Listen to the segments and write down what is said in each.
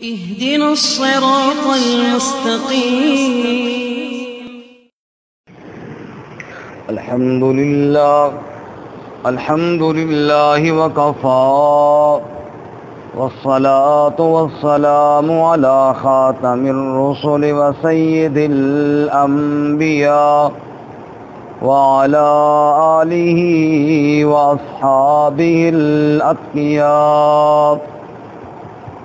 اهدنا الصراط المستقيم. الحمد لله وكفى والصلاة والسلام على خاتم الرسل وسيد الأنبياء وعلى آله وأصحابه الأتقياء.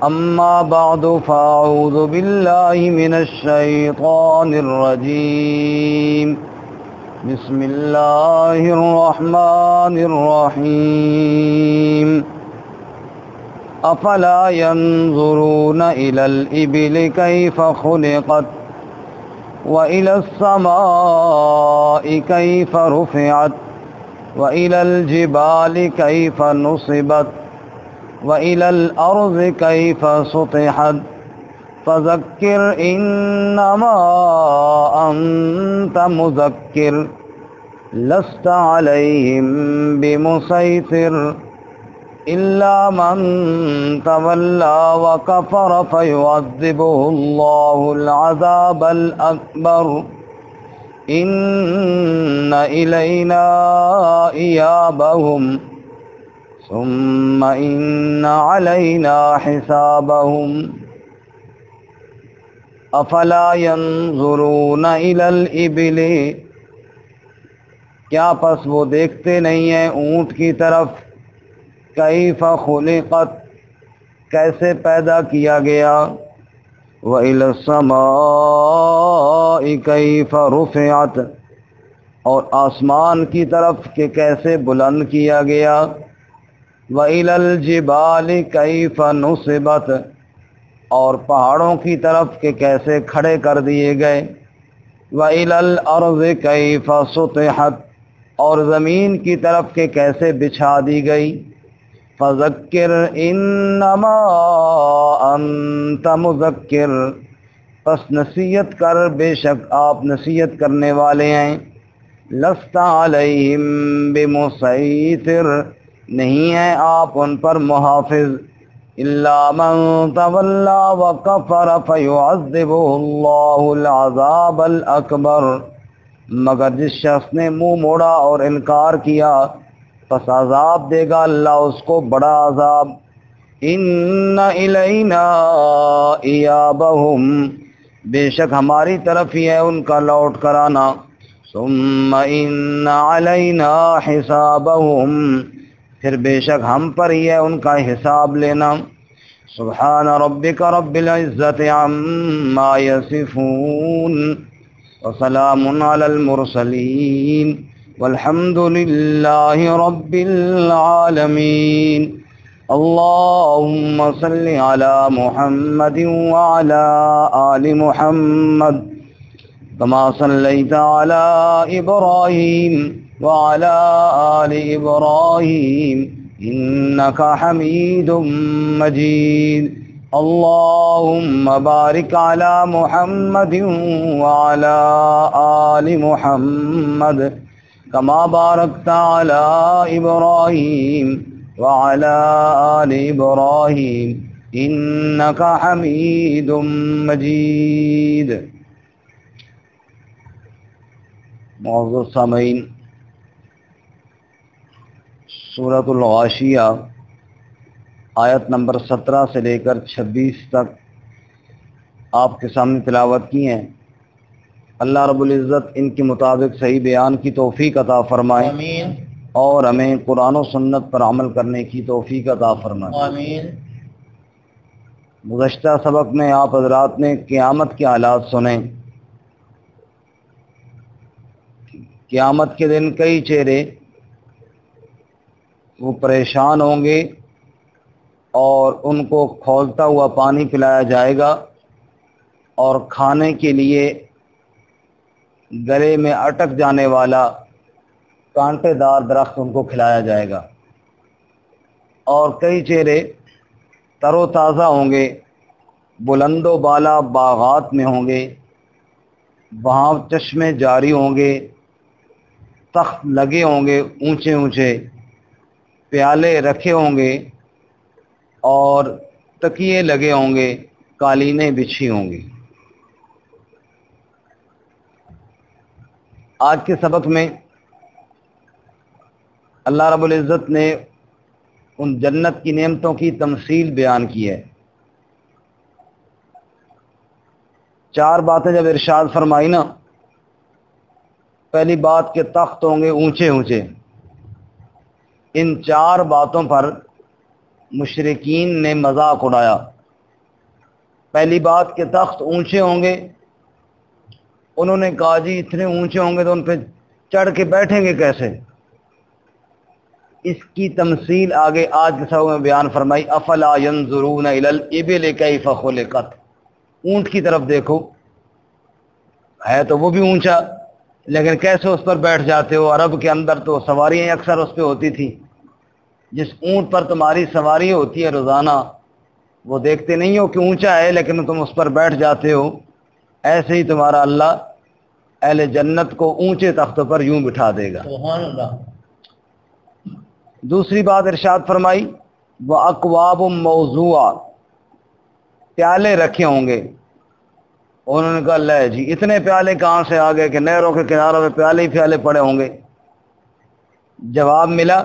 أما بعد فأعوذ بالله من الشيطان الرجيم. بسم الله الرحمن الرحيم. أفلا ينظرون إلى الإبل كيف خلقت وإلى السماء كيف رفعت وإلى الجبال كيف نصبت وإلى الأرض كيف سطحت فذكر إنما أنت مذكر لست عليهم بمسيطر إلا من تولى وكفر فيعذبه الله العذاب الأكبر إن إلينا إيابهم ثم إن علينا حسابهم. افلا ينظرون الى الابل، کیا پس وہ دیکھتے نہیں ہیں اونٹ کی طرف، کیف خلقت، کیسے پیدا کیا گیا، وإلى السماء کیف رفعت، اور آسمان کی طرف کہ کیسے بلند کیا گیا، وإلى الجبال کیف نصبت، اور پہاڑوں کی طرف کہ کیسے کھڑے کر دیے گئے، وإلى الأرض كيف سطحت، اور زمین کی طرف کہ کیسے بچھا دی گئی. فذکر انما انت مذکر، پس نصیحت کر، بے شک آپ نصیحت کرنے والے ہیں. لست علیہم بمسیطر، نہیں ہیں آپ ان پر محافظ. الا من تولى وكفر فيعذبه الله العذاب الاکبر، مگر جس شخص نے منہ موڑا اور انکار کیا پس عذاب دے گا اللہ اس کو بڑا عذاب. ان الینا ایابہم، بے شک ہماری طرف ہی ہے ان کا لوٹ کر آنا. ثم ان علینا حسابہم، پھر بے شک ہم پر ہی ہے ان کا حساب لینا. سبحان ربک رب العزت عما یصفون وسلام علی المرسلین والحمد للہ رب العالمین. اللہم صل علی محمد وعلی آل محمد كما صليت على إبراهيم وعلى آل إبراهيم إنك حميد مجيد. اللهم بارك على محمد وعلى آل محمد كما باركت على إبراهيم وعلى آل إبراهيم إنك حميد مجيد. معزز سامعین، سورۃ الغاشیہ آیت نمبر 17 سے لے کر 26 تک آپ کے سامنے تلاوت کی ہیں. اللہ رب العزت ان کے مطابق صحیح بیان کی توفیق عطا فرمائے، آمین، اور ہمیں قرآن و سنت پر عمل کرنے کی توفیق عطا فرمائے. آمین. گزشتہ سبق میں آپ حضرات نے قیامت کے حالات سنے. قیامت کے دن کئی چہرے وہ پریشان ہوں گے اور ان کو کھولتا ہوا پانی پلایا جائے گا، اور کھانے کے لیے گلے میں اٹک جانے والا کانٹے دار درخت ان کو کھلایا جائے گا. اور کئی چہرے تر و تازہ ہوں گے، بلند و بالا باغات میں ہوں گے، وہاں چشمے جاری ہوں گے، تخت لگے ہوں گے اونچے اونچے، پیالے رکھے ہوں گے اور تکیے لگے ہوں گے، قالینیں بچھی ہوں گی۔ آج کے سبق میں اللہ رب العزت نے ان جنت کی نعمتوں کی تمثیل بیان کی ہے۔ 4 باتیں جب ارشاد فرمائی نا، پہلی بات کہ تخت ہوں گے اونچے اونچے، ان 4 باتوں پر مشرکین نے مذاق اڑایا۔ پہلی بات کہ تخت اونچے ہوں گے، انہوں نے کہا جی اتنے اونچے ہوں گے تو ان پہ چڑھ کے بیٹھیں گے کیسے؟ اس کی تمثیل آگے آج کے سبق میں بیان فرمائی۔ افلا ينظرون الى الابل كيف خلقت، اونٹ کی طرف دیکھو، ہے تو وہ بھی اونچا، لیکن کیسے اس پر بیٹھ جاتے ہو؟ عرب کے اندر تو سواریاں اکثر اس پہ ہوتی تھی۔ جس اونٹ پر تمہاری سواری ہوتی ہے روزانہ، وہ دیکھتے نہیں ہو کہ اونچا ہے لیکن تم اس پر بیٹھ جاتے ہو، ایسے ہی تمہارا اللہ اہل جنت کو اونچے تختوں پر یوں بٹھا دے گا۔ سبحان اللہ۔ دوسری بات ارشاد فرمائی وَأَكْوَابٌ مَوْضُوعَةٌ، پیالے رکھے ہوں گے۔ انہوں نے کہا لے جی اتنے پیالے کہاں سے آ گئے کہ نہروں کے کناروں پہ پیالے ہی پیالے پڑے ہوں گے؟ جواب ملا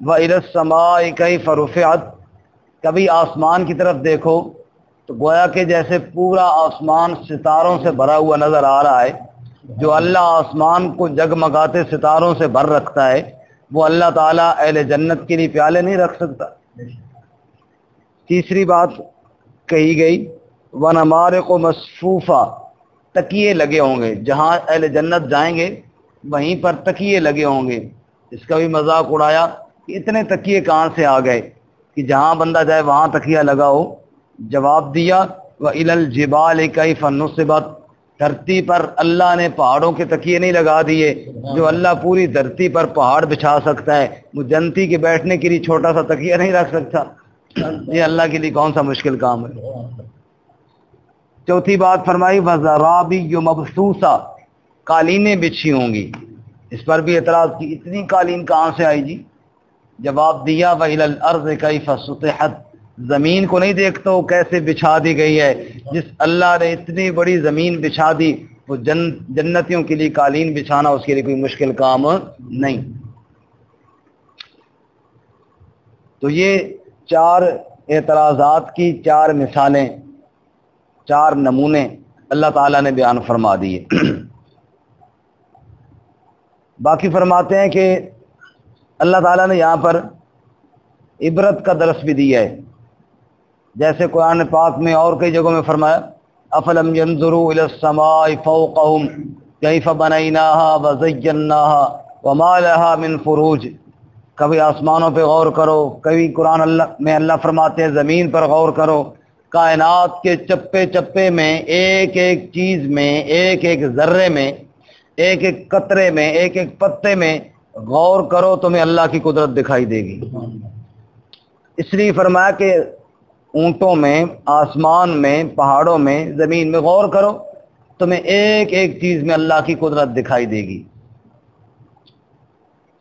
وَإِلَى السَّمَاءِ كَيْفَ رُفِعَتْ، کبھی آسمان کی طرف دیکھو تو گویا کہ جیسے پورا آسمان ستاروں سے بھرا ہوا نظر آ رہا ہے۔ جو اللہ آسمان کو جگمگاتے ستاروں سے بھر رکھتا ہے، وہ اللہ تعالیٰ اہل جنت کے لیے پیالے نہیں رکھ سکتا۔ تیسری بات کہی گئی وَنَمَارِقُ مَصْفُوفَةٌ، تکیے لگے ہوں گے، جہاں اہل جنت جائیں گے وہیں پر تکیے لگے ہوں گے۔ اس کا بھی مذاق اڑایا کہ اتنے تکیے کہاں سے آ گئے کہ جہاں بندہ جائے وہاں تکیہ لگا ہو۔ جواب دیا وَإِلَى الْجِبَالِ كَيْفَ نُصِبَتْ، دھرتی پر اللہ نے پہاڑوں کے تکیے نہیں لگا دیے۔ جو اللہ پوری دھرتی پر پہاڑ بچھا سکتا ہے، وہ جنتی کے بیٹھنے کے لیے چھوٹا سا تکیہ نہیں رکھ سکتا؟ یہ اللہ کے لیے کون سا مشکل کام ہے؟ چوتھی بات فرمائی وَزَرَابِيُّ مَبْثُوثَةٌ، قالینیں بچھی ہوں گی۔ اس پر بھی اعتراض کی اتنی قالین کہاں سے آئی جی؟ جواب دیا وَإِلَى الْأَرْضِ كَيْفَ سُطِحَتْ، زمین کو نہیں دیکھتا وہ کیسے بچھا دی گئی ہے؟ جس اللہ نے اتنی بڑی زمین بچھا دی، وہ جنتیوں کے لیے قالین بچھانا اس کے لیے کوئی مشکل کام نہیں۔ تو یہ 4 اعتراضات کی 4 مثالیں، 4 نمونے اللہ تعالیٰ نے بیان فرما دیے۔ باقی فرماتے ہیں کہ اللہ تعالیٰ نے یہاں پر عبرت کا درس بھی دیا ہے، جیسے قرآن پاک میں اور کئی جگہوں میں فرمایا افلم ينظروا الى السماء فوقهم كيف بنيناها وزيناها وما لها من فروج، کبھی آسمانوں پہ غور کرو، کبھی قرآن اللہ فرماتے ہیں زمین پر غور کرو، کائنات کے چپے چپے میں، ایک ایک چیز میں، ایک ایک ذرے میں، ایک ایک قطرے میں، ایک ایک پتے میں غور کرو، تمہیں اللہ کی قدرت دکھائی دے گی۔ اس لیے فرمایا کہ اونٹوں میں، آسمان میں، پہاڑوں میں، زمین میں غور کرو، تمہیں ایک ایک چیز میں اللہ کی قدرت دکھائی دے گی۔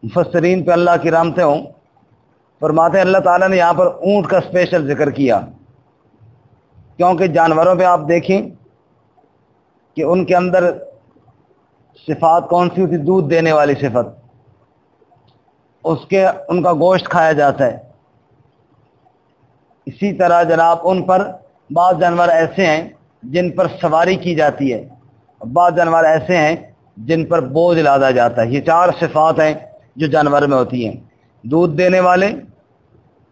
مفسرین پہ اللہ کی رحمتیں ہوں، فرماتے ہیں اللہ تعالیٰ نے یہاں پر اونٹ کا اسپیشل ذکر کیا، کیونکہ جانوروں پہ آپ دیکھیں کہ ان کے اندر صفات کون سی ہوتی؟ دودھ دینے والی صفت، ان کا گوشت کھایا جاتا ہے۔ اسی طرح جناب ان پر بعض جانور ایسے ہیں جن پر سواری کی جاتی ہے، بعض جانور ایسے ہیں جن پر بوجھ لادا جاتا ہے۔ یہ 4 صفات ہیں جو جانور میں ہوتی ہیں۔ دودھ دینے والے،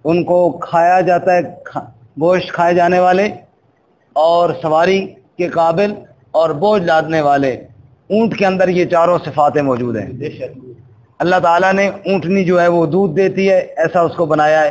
ان کو کھایا جاتا ہے، گوشت کھائے جانے والے، اور سواری کے قابل اور بوجھ لادنے والے۔ اونٹ کے اندر یہ 4 صفاتیں موجود ہیں۔ اللہ تعالیٰ نے اونٹنی جو ہے وہ دودھ دیتی ہے، ایسا اس کو بنایا ہے،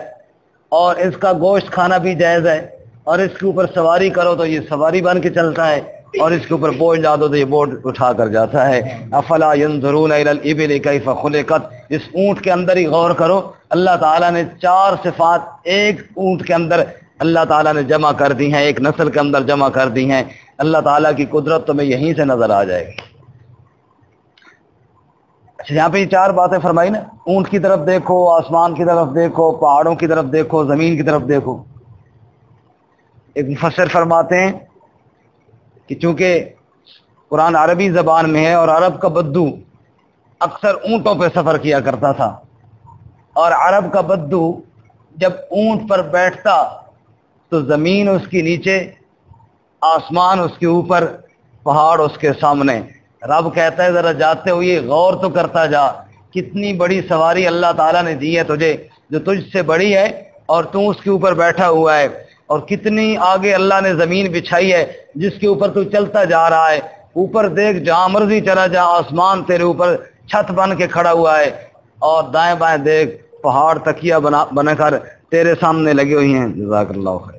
اور اس کا گوشت کھانا بھی جائز ہے، اور اس کے اوپر سواری کرو تو یہ سواری بن کے چلتا ہے، اور اس کے اوپر بوجھ لا دو تو یہ بوجھ اٹھا کر جاتا ہے۔ افلا ينظرون الى الابل كيف خلقت، اس اونٹ کے اندر ہی غور کرو، اللہ تعالیٰ نے 4 صفات ایک اونٹ کے اندر اللہ تعالیٰ نے جمع کر دی ہیں، ایک نسل کے اندر جمع کر دی ہیں۔ اللہ تعالیٰ کی قدرت تمہیں یہیں سے نظر آ جائے گی۔ اچھا، یہاں پہ یہ 4 باتیں فرمائی نا، اونٹ کی طرف دیکھو، آسمان کی طرف دیکھو، پہاڑوں کی طرف دیکھو، زمین کی طرف دیکھو۔ ایک مفسر فرماتے ہیں کہ چونکہ قرآن عربی زبان میں ہے اور عرب کا بدو اکثر اونٹوں پہ سفر کیا کرتا تھا، اور عرب کا بدو جب اونٹ پر بیٹھتا تو زمین اس کے نیچے، آسمان اس کے اوپر، پہاڑ اس کے سامنے۔ رب کہتا ہے ذرا جاتے ہوئے غور تو کرتا جا، کتنی بڑی سواری اللہ تعالیٰ نے دی ہے تجھے، جو تجھ سے بڑی ہے اور تو اس کے اوپر بیٹھا ہوا ہے، اور کتنی آگے اللہ نے زمین بچھائی ہے جس کے اوپر تو چلتا جا رہا ہے۔ اوپر دیکھ، جہاں مرضی چلا جا، آسمان تیرے اوپر چھت بن کے کھڑا ہوا ہے، اور دائیں بائیں دیکھ، پہاڑ تکیہ بنا کر تیرے سامنے لگے ہوئی ہیں۔ جزاک اللہ خیر،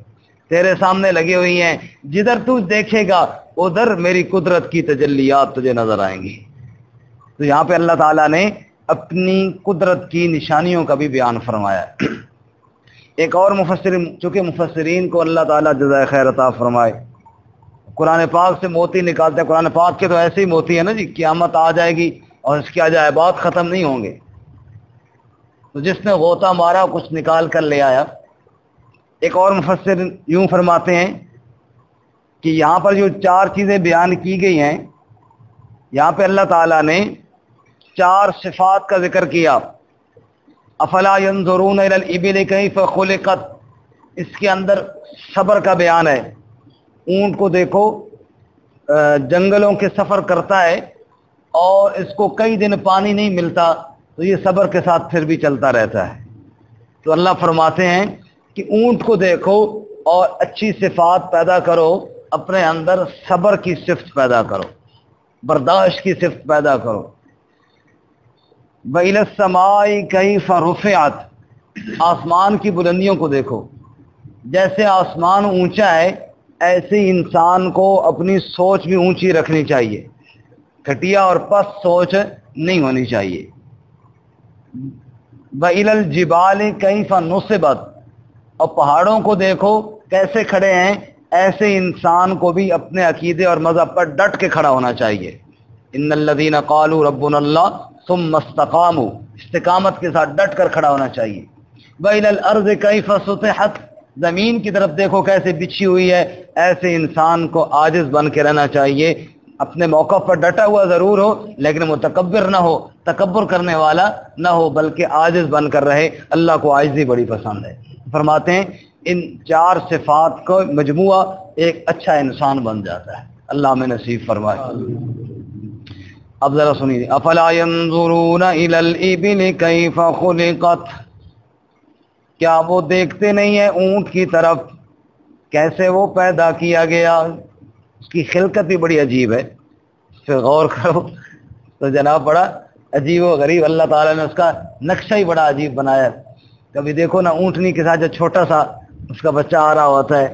تیرے سامنے لگی ہوئی ہیں، جدھر تو دیکھے گا ادھر میری قدرت کی تجلیات تجھے نظر آئیں گی۔ تو یہاں پہ اللہ تعالیٰ نے اپنی قدرت کی نشانیوں کا بھی بیان فرمایا ہے۔ ایک اور مفسرین، چونکہ مفسرین کو اللہ تعالیٰ جزائے خیر عطا فرمائے، قرآن پاک سے موتی نکالتے ہیں۔ قرآن پاک کے تو ایسے ہی موتی ہے نا جی، قیامت آ جائے گی اور اس کے عجائبات ختم نہیں ہوں گے۔ تو جس نے غوطہ مارا کچھ نکال کر لے آیا۔ ایک اور مفسر یوں فرماتے ہیں کہ یہاں پر جو 4 چیزیں بیان کی گئی ہیں، یہاں پہ اللہ تعالیٰ نے 4 صفات کا ذکر کیا۔ افلا ينظرون الى الابل كيف خلقت، اس کے اندر صبر کا بیان ہے۔ اونٹ کو دیکھو، جنگلوں کے سفر کرتا ہے اور اس کو کئی دن پانی نہیں ملتا، تو یہ صبر کے ساتھ پھر بھی چلتا رہتا ہے۔ تو اللہ فرماتے ہیں کہ اونٹ کو دیکھو اور اچھی صفات پیدا کرو، اپنے اندر صبر کی صفت پیدا کرو، برداشت کی صفت پیدا کرو۔ وَإِلَى السَّمَاءِ كَيْفَ رُفِعَتْ، آسمان کی بلندیوں کو دیکھو، جیسے آسمان اونچا ہے ایسے انسان کو اپنی سوچ بھی اونچی رکھنی چاہیے، گھٹیا اور پست سوچ نہیں ہونی چاہیے۔ وَإِلَى الْجِبَالِ كَيْفَ نُصِبَتْ، اور پہاڑوں کو دیکھو کیسے کھڑے ہیں، ایسے انسان کو بھی اپنے عقیدے اور مذہب پر ڈٹ کے کھڑا ہونا چاہیے۔ ان الذین قالوا ربنا اللہ ثم استقاموا، استقامت کے ساتھ ڈٹ کر کھڑا ہونا چاہیے۔ وَإِلَى الْأَرْضِ كَيْفَ سُطِحَتْ، زمین کی طرف دیکھو کیسے بچھی ہوئی ہے، ایسے انسان کو عاجز بن کے رہنا چاہیے، اپنے موقع پر ڈٹا ہوا ضرور ہو لیکن متکبر نہ ہو، تکبر کرنے والا نہ ہو، بلکہ عاجز بن کر رہے۔ اللہ کو عاجزی بڑی پسند ہے۔ فرماتے ہیں ان 4 صفات کو مجموعہ ایک اچھا انسان بن جاتا ہے۔ اللہ میں نصیب فرمائے۔ اب ذرا سنیے، افلا ينظرون الى الابل كيف خلقت، کیا وہ دیکھتے نہیں ہیں اونٹ کی طرف کیسے وہ پیدا کیا گیا؟ اس کی خلقت بھی بڑی عجیب ہے، اس پہ غور کرو تو جناب بڑا عجیب و غریب اللہ تعالیٰ نے اس کا نقشہ ہی بڑا عجیب بنایا ہے۔ کبھی دیکھو نا اونٹنی کے ساتھ جو چھوٹا سا اس کا بچہ آ رہا ہوتا ہے،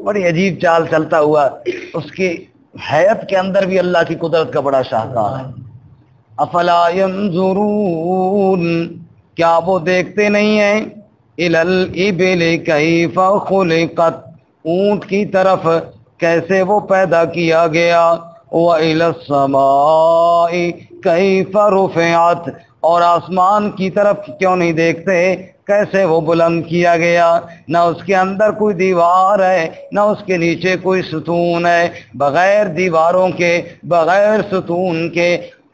بڑی عجیب چال چلتا ہوا، اس کی حیات کے اندر بھی اللہ کی قدرت کا بڑا شاہکار ہے۔ افلا ينظرون، کیا وہ دیکھتے نہیں ہیں، الی الابل کیف خلقت، اونٹ کی طرف کیسے وہ پیدا کیا گیا، وإلی السماء کیف رفعت، اور آسمان کی طرف کیوں نہیں دیکھتے کیسے وہ بلند کیا گیا، نہ اس کے اندر کوئی دیوار ہے نہ اس کے نیچے کوئی ستون ہے، بغیر دیواروں کے بغیر ستون کے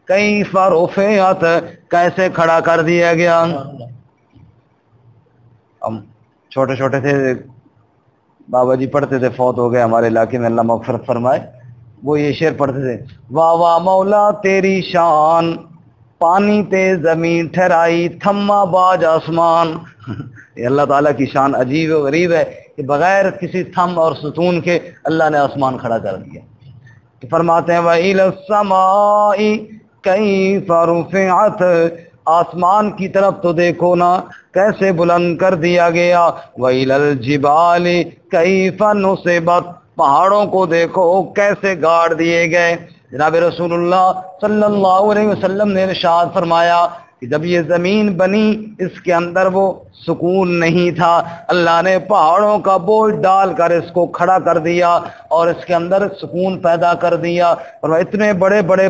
کیف رفعت، کیسے کھڑا کر دیا گیا۔ ہم چھوٹے چھوٹے تھے، بابا جی پڑھتے تھے، فوت ہو گئے ہمارے علاقے میں، اللہ مغفرت فرمائے، وہ یہ شعر پڑھتے تھے، واہ واہ مولا تیری شان، پانی تے زمین ٹھہرائی تھما باج آسمان۔ یہ اللہ تعالیٰ کی شان عجیب و غریب ہے کہ بغیر کسی تھم اور ستون کے اللہ نے آسمان کھڑا کر دیا۔ تو فرماتے ہیں وَإِلَى السَّمَاءِ کیف رفعت، آسمان کی طرف تو دیکھو نا کیسے بلند کر دیا گیا، وَإِلَى الْجِبَالِ کیف نُصِبَتْ، پہاڑوں کو دیکھو کیسے گاڑ دیے گئے۔ جناب رسول اللہ صلی اللہ علیہ وسلم نے ارشاد فرمایا کہ جب یہ زمین بنی اس کے اندر وہ سکون نہیں تھا، اللہ نے پہاڑوں کا بوجھ ڈال کر اس کو کھڑا کر دیا اور اس کے اندر سکون پیدا کر دیا۔ اور اتنے بڑے بڑے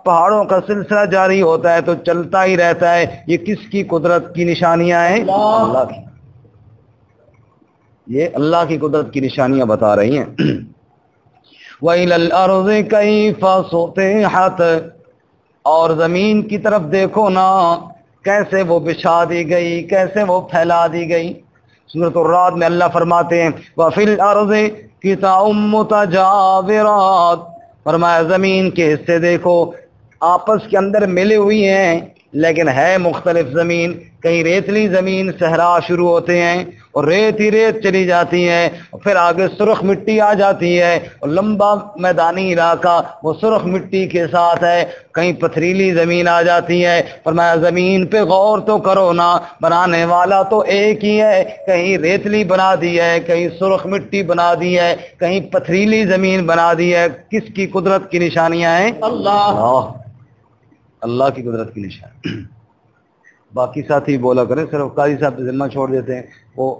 پہاڑوں کا سلسلہ جاری ہوتا ہے تو چلتا ہی رہتا ہے۔ یہ کس کی قدرت کی نشانیاں ہیں؟ اللہ کی۔ یہ اللہ کی قدرت کی نشانیاں بتا رہی ہیں. وَإِلَى الْأَرْضِ كَيْفَ سُطِحَتْ، اور زمین کی طرف دیکھو نا کیسے وہ بچھا دی گئی، کیسے وہ پھیلا دی گئی. سورۃ الرعد میں اللہ فرماتے ہیں وَفِي الْأَرْضِ قِطَعٌ مُتَجَاوِرَاتٌ، فرمایا زمین کے حصے دیکھو آپس کے اندر ملے ہوئی ہیں لیکن ہے مختلف زمین. کہیں ریتلی زمین صحرا شروع ہوتے ہیں اور ریت ہی ریت چلی جاتی ہے، اور پھر آگے سرخ مٹی آ جاتی ہے اور لمبا میدانی علاقہ وہ سرخ مٹی کے ساتھ ہے. کہیں پتھریلی زمین آ جاتی ہے. فرمایا زمین پہ غور تو کرو نا، بنانے والا تو ایک ہی ہے. کہیں ریتلی بنا دی ہے، کہیں سرخ مٹی بنا دی ہے، کہیں پتھریلی زمین بنا دی ہے. کس کی قدرت کی نشانیاں ہیں؟ اللہ کی قدرت کی نشانی. باقی ساتھی بولا کریں، صرف قاضی صاحب پہ ذمہ چھوڑ دیتے ہیں. وہ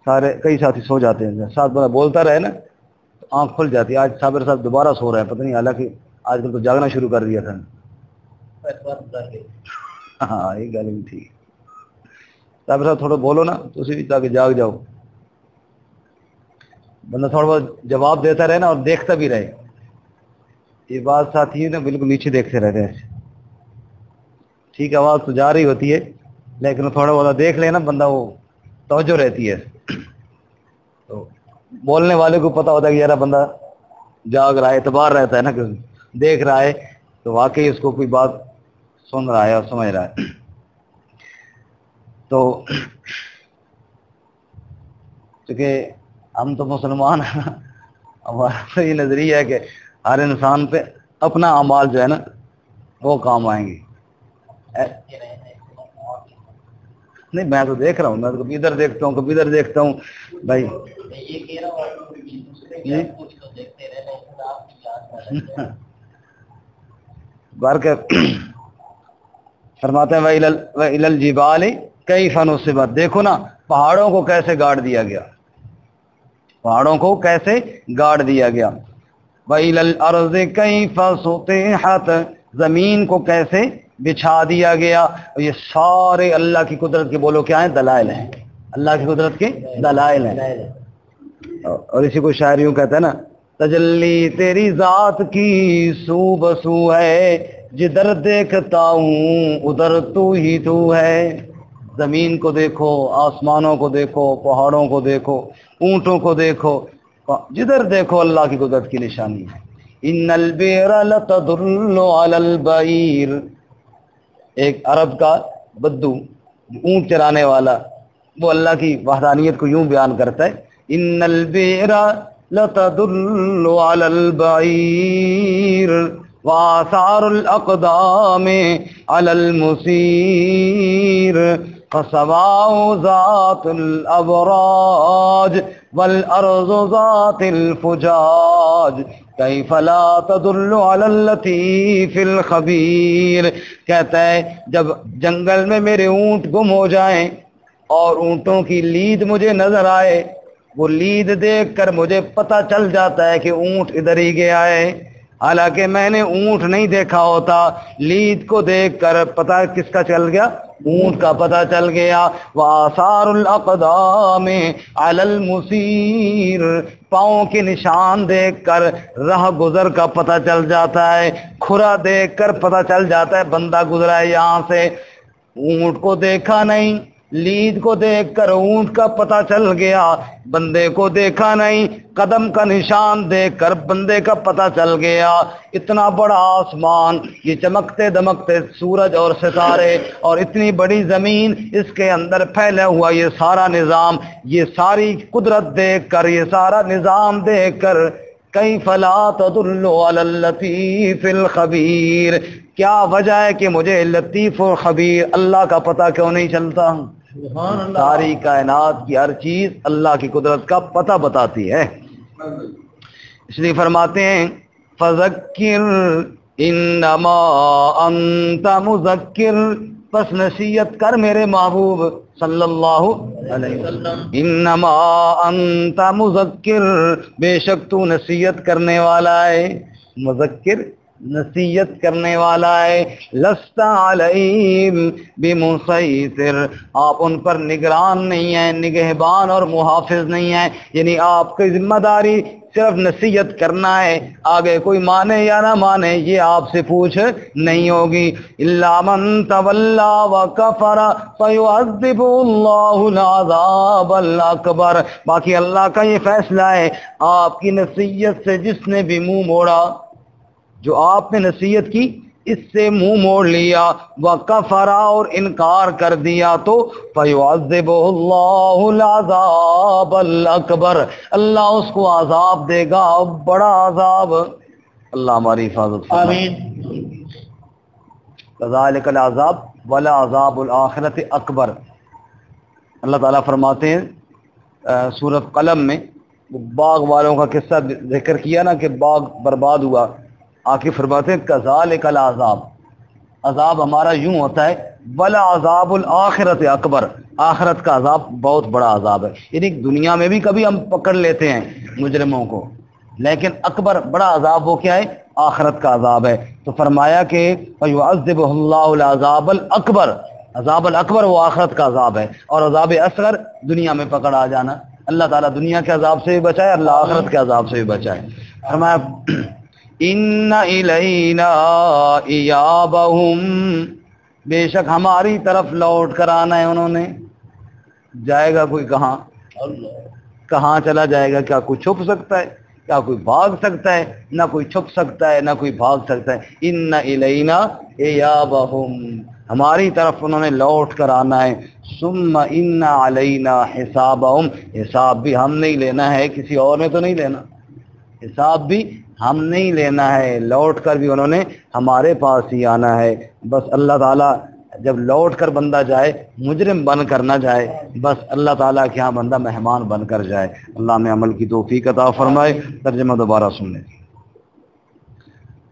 سارے کئی ساتھی سو جاتے ہیں، ساتھ بندہ بولتا رہے نا تو آنکھ کھل جاتی ہے. آج صابر صاحب دوبارہ سو رہے ہیں، پتہ نہیں، حالانکہ آج کل تو جاگنا شروع کر دیا تھا. ہاں یہ گل بھی ٹھیک. صابر صاحب تھوڑا بولو نا تو اسی بھی تاکہ جاگ جاؤ. بندہ تھوڑا بہت جواب دیتا رہے نا اور دیکھتا بھی رہے. یہ بات ساتھی نا بالکل نیچے دیکھتے رہتے ہیں. ٹھیک آواز تو جا رہی ہوتی ہے لیکن تھوڑا بہت دیکھ لینا بندہ، وہ توجہ رہتی ہے. تو بولنے والے کو پتہ ہوتا ہے کہ یار بندہ جاگ رہا ہے، اعتبار رہتا ہے نا کہ دیکھ رہا ہے تو واقعی اس کو کوئی بات سن رہا ہے اور سمجھ رہا ہے. تو چونکہ ہم تو مسلمان ہیں، ہمارا تو یہ نظریہ ہے کہ ہر انسان پہ اپنا اعمال جو ہے نا وہ کام آئیں گے. نہیں میں تو دیکھ رہا ہوں، میں تو کبھی ادھر دیکھتا ہوں کبھی ادھر دیکھتا ہوں بھائی. بار کے فرماتے ہیں وَإِلَى الْجِبَالِ كَيْفَ نُصِبَتْ، دیکھو نا پہاڑوں کو کیسے گاڑ دیا گیا، پہاڑوں کو کیسے گاڑ دیا گیا. وَإِلَى الْأَرْضِ كَيْفَ سُطِحَتْ، زمین کو کیسے بچھا دیا گیا. یہ سارے اللہ کی قدرت کے بولو کیا ہیں؟ دلائل ہیں. اللہ کی قدرت کے دلائل ہیں. اور اسی کو شاعر یوں کہتا ہے نا تجلی تیری ذات کی سو بسو ہے، جدھر دیکھتا ہوں ادھر تو ہی تو ہے. زمین کو دیکھو، آسمانوں کو دیکھو، پہاڑوں کو دیکھو، اونٹوں کو دیکھو، جدھر دیکھو اللہ کی قدرت کی نشانی ہے. ان البیر لتدل علی البعیر، ایک عرب کا بدو اونٹ چرانے والا وہ اللہ کی وحدانیت کو یوں بیان کرتا ہے ان البیر لتدل علی البعیر وآثار الاقدام علی المسیر فسواء ذات الابراج والارض ذات الفجاج کیف لا تدل علی اللطیف الخبیر. کہتا ہے جب جنگل میں میرے اونٹ گم ہو جائیں اور اونٹوں کی لید مجھے نظر آئے، وہ لید دیکھ کر مجھے پتہ چل جاتا ہے کہ اونٹ ادھر ہی گیا ہے، حالانکہ میں نے اونٹ نہیں دیکھا ہوتا. لید کو دیکھ کر پتہ کس کا چل گیا؟ اونٹ کا پتہ چل گیا. وآثار الاقدام علی المسیر، پاؤں کے نشان دیکھ کر راہ گزر کا پتہ چل جاتا ہے. کھرا دیکھ کر پتہ چل جاتا ہے بندہ گزرا ہے یہاں سے. اونٹ کو دیکھا نہیں، لید کو دیکھ کر اونٹ کا پتہ چل گیا، بندے کو دیکھا نہیں، قدم کا نشان دیکھ کر بندے کا پتہ چل گیا. اتنا بڑا آسمان، یہ چمکتے دمکتے سورج اور ستارے اور اتنی بڑی زمین، اس کے اندر پھیلا ہوا یہ سارا نظام، یہ ساری قدرت دیکھ کر، یہ سارا نظام دیکھ کر کیف لا تدل علی اللطیف الخبیر، کیا وجہ ہے کہ مجھے لطیف و خبیر اللہ کا پتہ کیوں نہیں چلتا؟ ساری کائنات کی ہر چیز اللہ کی قدرت کا پتہ بتاتی ہے. اس لیے فرماتے ہیں فذکر انما انت مذکر، بس نصیحت کر میرے محبوب صلی اللہ علیہ وسلم. انما انت مذکر، بے شک تو نصیحت کرنے والا ہے. مذکر نصیحت کرنے والا ہے، لست علیہم بمسیطر، آپ ان پر نگران نہیں ہیں، نگہبان اور محافظ نہیں ہیں، یعنی آپ کی ذمہ داری صرف نصیحت کرنا ہے، آگے کوئی مانے یا نہ مانے یہ آپ سے پوچھ نہیں ہوگی۔ الا من تولا وکفر فیعذبہ اللہ العذاب الاکبر، باقی اللہ کا یہ فیصلہ ہے، آپ کی نصیحت سے جس نے بھی منہ موڑا، جو آپ نے نصیحت کی اس سے منہ موڑ لیا، وکفر اور انکار کر دیا، تو فیعذبہ اللہ العذاب الاکبر، اللہ اس کو عذاب دے گا، بڑا عذاب۔ اللہ ہماری حفاظت فرمائے۔ آمین۔ کذالک العذاب ولعذاب الآخرۃ اکبر۔ اللہ تعالیٰ فرماتے ہیں سورۃ قلم میں، باغ والوں کا قصہ ذکر کیا نا کہ باغ برباد ہوا، آخر فرماتے ہیں کذالک العذاب، عذاب ہمارا یوں ہوتا ہے، ولعذاب الآخرۃ اکبر، آخرت کا عذاب بہت بڑا عذاب ہے، یعنی دنیا میں بھی کبھی ہم پکڑ لیتے ہیں مجرموں کو، لیکن اکبر بڑا عذاب وہ کیا ہے؟ آخرت کا عذاب ہے۔ تو فرمایا کہ فیعذبہ اللہ العذاب الاکبر، عذاب الاکبر وہ آخرت کا عذاب ہے، اور عذاب اصغر دنیا میں پکڑ آ جانا۔ اللہ تعالیٰ دنیا کے عذاب سے بھی بچائے، اللہ آخرت کے عذاب سے بھی بچائے۔ فرمایا ان الینا ایابہم، بے شک ہماری طرف لوٹ کر آنا ہے انہوں نے۔ جائے گا کوئی کہاں؟ کہاں چلا جائے گا؟ کیا کوئی چھپ سکتا ہے؟ کیا کوئی بھاگ سکتا ہے؟ نہ کوئی چھپ سکتا ہے، نہ کوئی بھاگ سکتا ہے۔ ان الینا ایابہم، ہماری طرف انہوں نے لوٹ کر آنا ہے۔ ثم ان علینا حسابہم، حساب بھی ہم نہیں لینا ہے، کسی اور نے تو نہیں لینا، حساب بھی ہم نہیں لینا ہے، لوٹ کر بھی انہوں نے ہمارے پاس ہی آنا ہے۔ بس اللہ تعالیٰ جب لوٹ کر بندہ جائے، مجرم بن کر نہ جائے، بس اللہ تعالیٰ کے ہاں بندہ مہمان بن کر جائے۔ اللہ میں عمل کی توفیق عطا فرمائے۔ ترجمہ دوبارہ سن لیں۔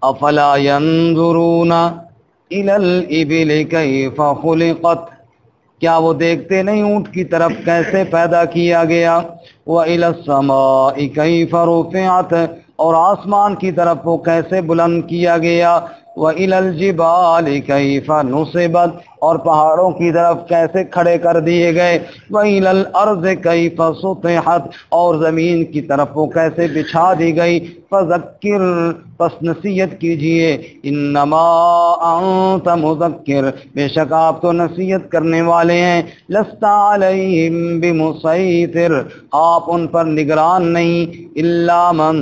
افلا ينظرون الى الابل کیف خلقت، کیا وہ دیکھتے نہیں اونٹ کی طرف کیسے پیدا کیا گیا؟ وَإِلَى السَّمَاءِ كَيْفَ رُفِعَتْ، اور آسمان کی طرف وہ کیسے بلند کیا گیا؟ وَإِلَى الْجِبَالِ كَيْفَ نُصِبَتْ، اور پہاڑوں کی طرف کیسے کھڑے کر دیے گئے؟ وَإِلَى الْأَرْضِ كَيْفَ سُطِحَتْ، اور زمین کی طرف وہ کیسے بچھا دی گئی؟ فَذَكِّرْ، پس نصیحت کیجئے، انما انت مذکر، بے شک آپ تو نصیحت کرنے والے ہیں، لست علیہم بمسیطر، آپ ان پر نگران نہیں، الا من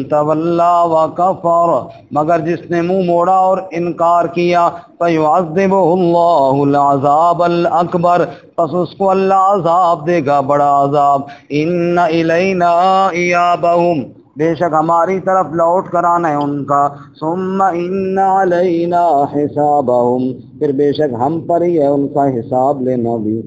تولا وکفر، مگر جس نے منہ موڑا اور انکار کیا، فیعذبہ اللہ العذاب الاکبر، پس اس کو اللہ عذاب دے گا، بڑا عذاب۔ ان الینا ایابہم، بے شک ہماری طرف لوٹ کر آنا ہے ان کا، ثم ان علینا حسابہم، پھر بے شک ہم پر ہی ہے ان کا حساب لینا بھی۔